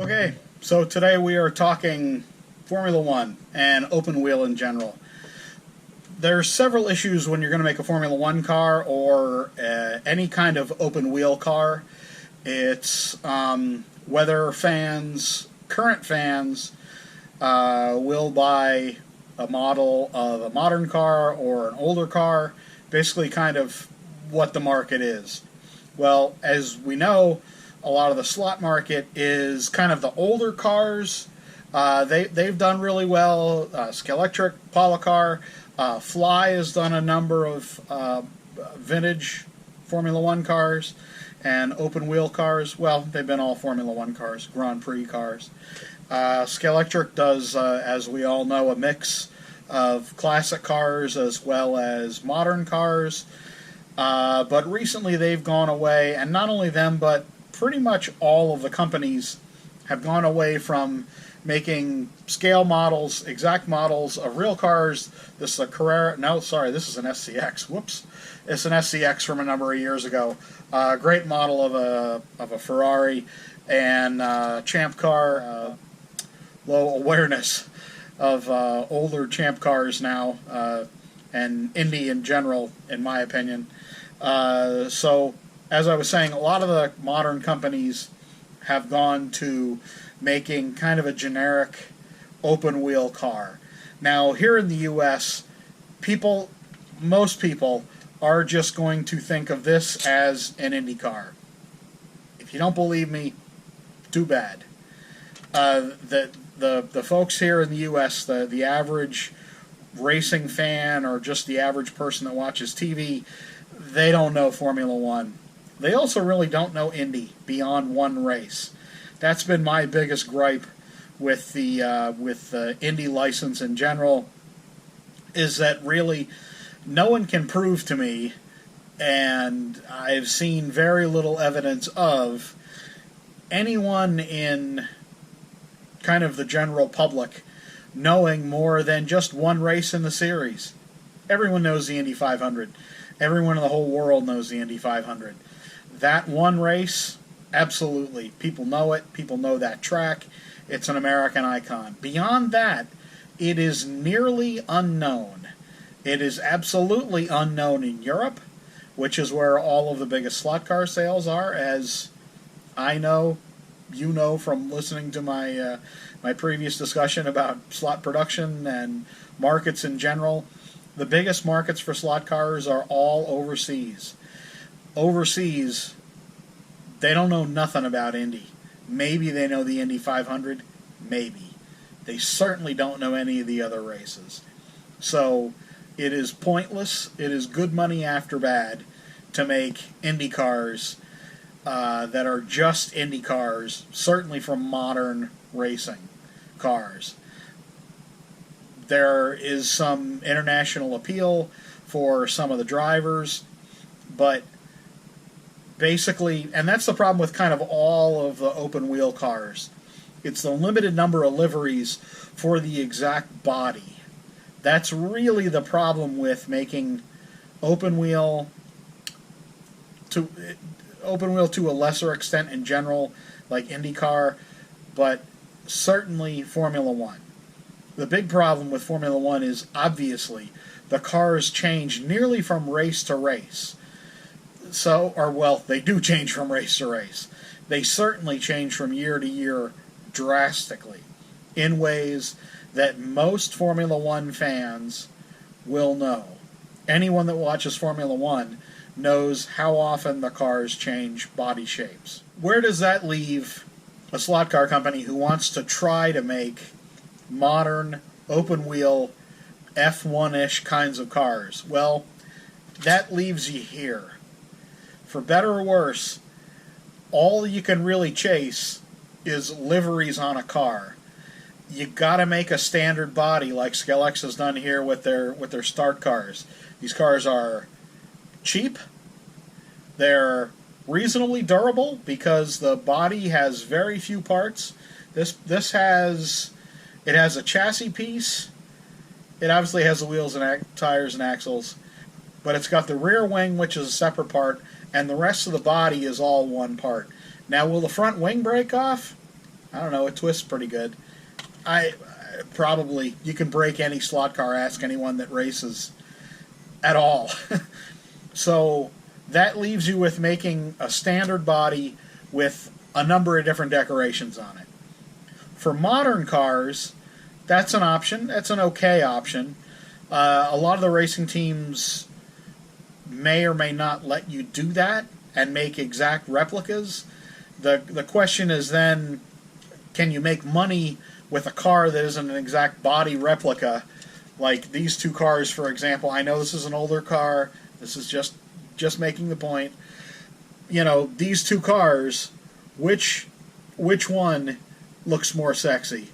Okay, so today we are talking Formula One and open wheel in general. There's several issues when you're going to make a Formula One car or any kind of open wheel car. It's whether current fans, will buy a model of a modern car or an older car, basically kind of what the market is. Well, as we know, a lot of the slot market is kind of the older cars. They've done really well. Scalextric, Polycar, Fly has done a number of vintage Formula One cars and open wheel cars. Well, they've been all Formula One cars, Grand Prix cars. Scalextric does, as we all know, a mix of classic cars as well as modern cars. But recently they've gone away, and not only them, but pretty much all of the companies have gone away from making scale models, exact models of real cars. This is a Carrera. No, sorry, this is an SCX. Whoops, it's an SCX from a number of years ago. Great model of a Ferrari and Champ car. Low awareness of older Champ cars now, and Indy in general, in my opinion. So, as I was saying, a lot of the modern companies have gone to making kind of a generic open wheel car. Now, here in the U.S., most people are just going to think of this as an Indy car. If you don't believe me, too bad. The folks here in the U.S., the average racing fan or just the average person that watches TV, they don't know Formula One. They also really don't know Indy beyond one race. That's been my biggest gripe with the Indy license in general, is that really no one can prove to me, and I've seen very little evidence of anyone in kind of the general public knowing more than just one race in the series. Everyone knows the Indy 500. Everyone in the whole world knows the Indy 500. That one race, absolutely. People know it. People know that track. It's an American icon. Beyond that, it is nearly unknown. It is absolutely unknown in Europe, which is where all of the biggest slot car sales are, as I know, you know from listening to my previous discussion about slot production and markets in general. The biggest markets for slot cars are all overseas. Overseas, they don't know nothing about Indy. Maybe they know the Indy 500. Maybe. They certainly don't know any of the other races. So it is pointless. It is good money after bad to make Indy cars that are just Indy cars, certainly from modern racing cars. There is some international appeal for some of the drivers, but basically, and that's the problem with kind of all of the open wheel cars. It's the limited number of liveries for the exact body. That's really the problem with making open wheel to a lesser extent in general, like IndyCar, but certainly Formula One. The big problem with Formula One is obviously the cars change nearly from race to race. They do change from race to race. They certainly change from year to year drastically in ways that most Formula One fans will know. Anyone that watches Formula One knows how often the cars change body shapes. Where does that leave a slot car company who wants to try to make modern, open-wheel, F1-ish kinds of cars? Well, that leaves you here. For better or worse, all you can really chase is liveries on a car. You gotta make a standard body like Scalex has done here with their start cars. These cars are cheap. They're reasonably durable because the body has very few parts. This has a chassis piece. It obviously has the wheels and tires and axles, but it's got the rear wing, which is a separate part, and the rest of the body is all one part. Now, will the front wing break off? I don't know, it twists pretty good. I probably, you can break any slot car, ask anyone that races at all. So that leaves you with making a standard body with a number of different decorations on it. For modern cars, that's an option. That's an okay option. A lot of the racing teams may or may not let you do that and make exact replicas. The question is then, can you make money with a car that isn't an exact body replica? Like these two cars, for example. I know this is an older car. This is just making the point. You know, these two cars, which one looks more sexy?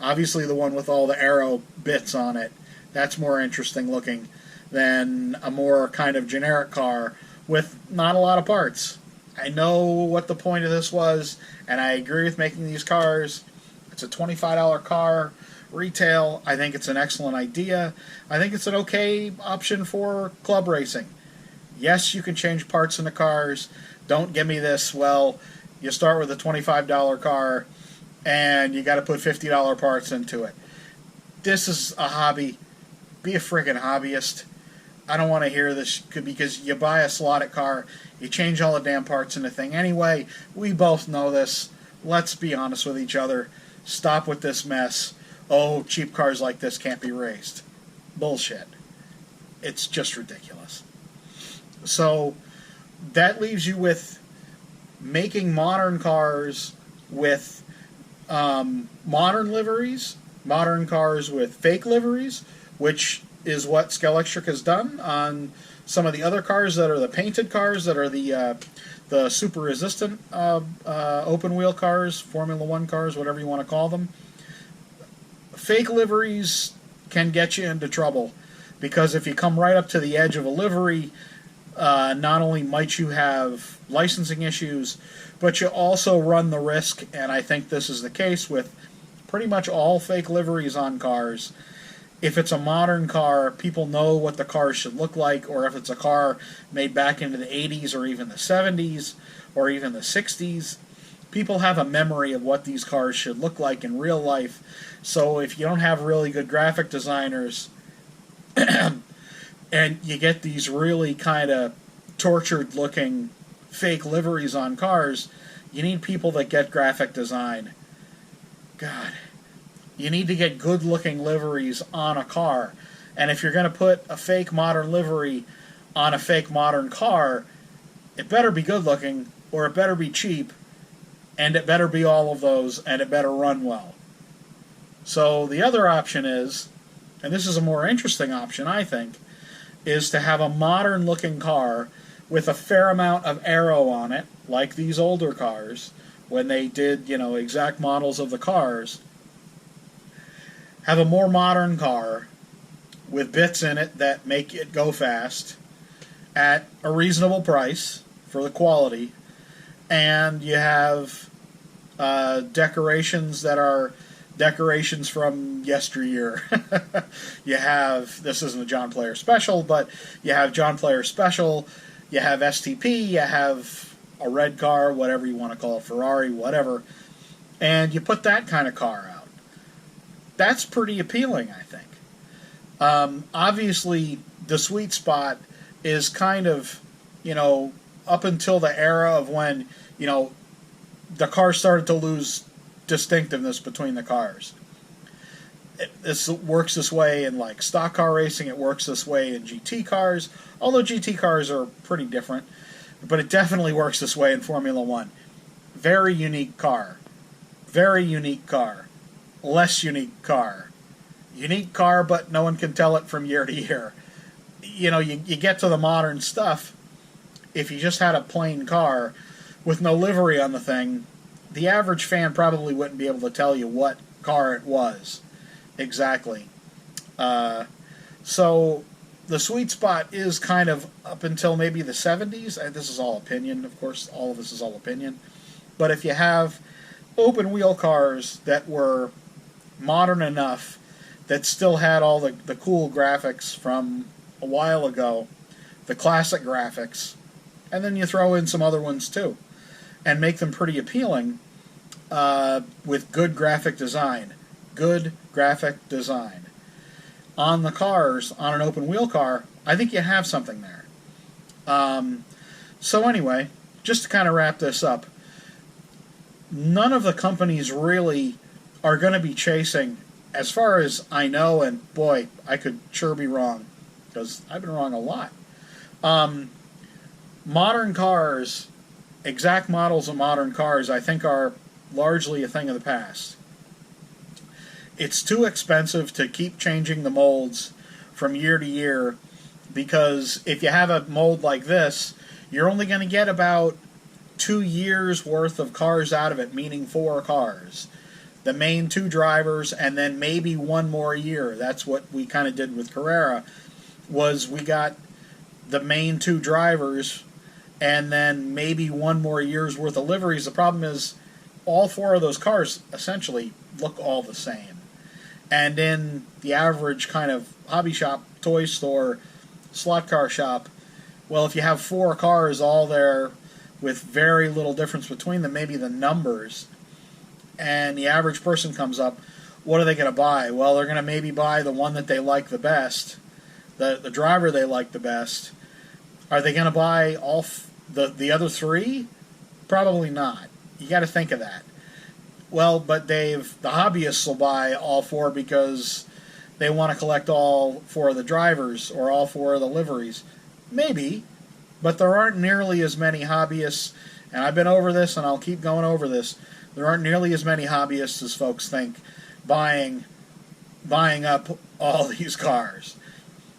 Obviously the one with all the aero bits on it. That's more interesting looking than a more kind of generic car with not a lot of parts. I know what the point of this was, and I agree with making these cars. It's a $25 car retail. I think it's an excellent idea. I think it's an okay option for club racing. Yes, you can change parts in the cars. Don't give me this, well, you start with a $25 car and you got to put $50 parts into it. This is a hobby. Be a friggin' hobbyist. I don't want to hear this, because you buy a slotted car, you change all the damn parts in the thing anyway. We both know this. Let's be honest with each other. Stop with this mess. Oh, cheap cars like this can't be raced. Bullshit. It's just ridiculous. So that leaves you with making modern cars with modern liveries, modern cars with fake liveries, which is what Scalextric has done on some of the other cars that are the painted cars, that are the super resistant open wheel cars, Formula One cars, whatever you want to call them. Fake liveries can get you into trouble, because if you come right up to the edge of a livery, not only might you have licensing issues, but you also run the risk, and I think this is the case with pretty much all fake liveries on cars. If it's a modern car, people know what the car should look like, or if it's a car made back into the 80s or even the 70s or even the 60s, people have a memory of what these cars should look like in real life. So if you don't have really good graphic designers and you get these really kind of tortured looking fake liveries on cars, you need people that get graphic design. God. You need to get good looking liveries on a car. And if you're going to put a fake modern livery on a fake modern car, it better be good looking, or it better be cheap, and it better be all of those, and it better run well. So the other option is, and this is a more interesting option I think, is to have a modern looking car with a fair amount of aero on it, like these older cars, when they did, exact models of the cars. Have a more modern car with bits in it that make it go fast at a reasonable price for the quality, and you have decorations that are decorations from yesteryear. You have, this isn't a John Player Special, but you have John Player Special, you have STP, you have a red car, whatever you want to call it, Ferrari, whatever, and you put that kind of car out. That's pretty appealing, I think. Obviously, the sweet spot is kind of, up until the era of when, the cars started to lose distinctiveness between the cars. This works this way in like stock car racing. It works this way in GT cars, although GT cars are pretty different. But it definitely works this way in Formula One. Very unique car. Very unique car. Less unique car. Unique car, but no one can tell it from year to year. You get to the modern stuff, if you just had a plain car with no livery on the thing, the average fan probably wouldn't be able to tell you what car it was exactly. So the sweet spot is kind of up until maybe the 70s. This is all opinion, of course. All of this is all opinion. But if you have open wheel cars that were modern enough that still had all the cool graphics from a while ago, the classic graphics, and then you throw in some other ones too, and make them pretty appealing, with good graphic design. Good graphic design. On the cars, on an open wheel car, I think you have something there. So anyway, just to kind of wrap this up, none of the companies really are going to be chasing, as far as I know, and boy, I could sure be wrong, because I've been wrong a lot. Modern cars, exact models of modern cars, I think are largely a thing of the past. It's too expensive to keep changing the molds from year to year, because if you have a mold like this, you're only going to get about 2 years worth of cars out of it, meaning 4 cars. The main 2 drivers, and then maybe 1 more year. That's what we kind of did with Carrera, was we got the main 2 drivers, and then maybe 1 more year's worth of liveries. The problem is, all 4 of those cars essentially look all the same. And in the average kind of hobby shop, toy store, slot car shop, well, if you have 4 cars all there with very little difference between them, maybe the numbers, and the average person comes up, what are they going to buy? Well, they're going to maybe buy the one that they like the best, the driver they like the best. Are they going to buy all the other 3? Probably not. You got to think of that. Well, but the hobbyists will buy all 4 because they want to collect all 4 of the drivers or all 4 of the liveries. Maybe, but there aren't nearly as many hobbyists, and I've been over this and I'll keep going over this. There aren't nearly as many hobbyists as folks think buying up all these cars.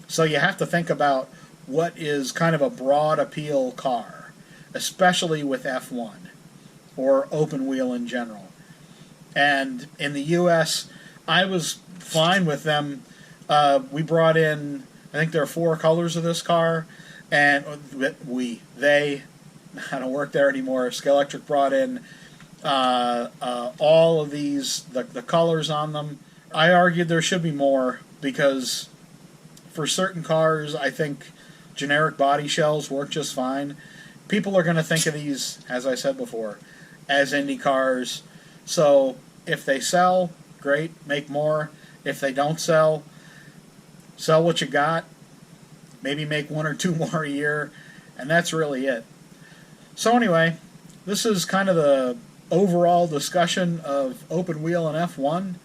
So you have to think about what is kind of a broad appeal car, especially with F1 or open wheel in general. And in the U.S., I was fine with them. We brought in, I think there are 4 colors of this car, and I don't work there anymore. Scalextric brought in all of these, the colors on them. I argued there should be more, because for certain cars, I think generic body shells work just fine. People are going to think of these, as I said before, as Indy cars. So if they sell, great, make more. If they don't sell what you got. Maybe make 1 or 2 more a year, and that's really it. So anyway, this is kind of the overall discussion of open wheel and F1.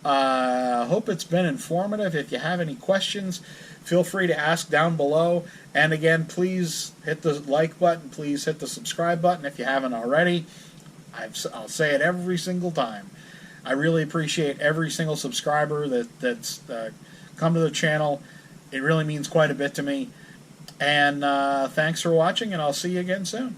I hope it's been informative. If you have any questions, feel free to ask down below. And again, please hit the like button. Please hit the subscribe button if you haven't already. I'll say it every single time. I really appreciate every single subscriber that's come to the channel. It really means quite a bit to me. And thanks for watching, and I'll see you again soon.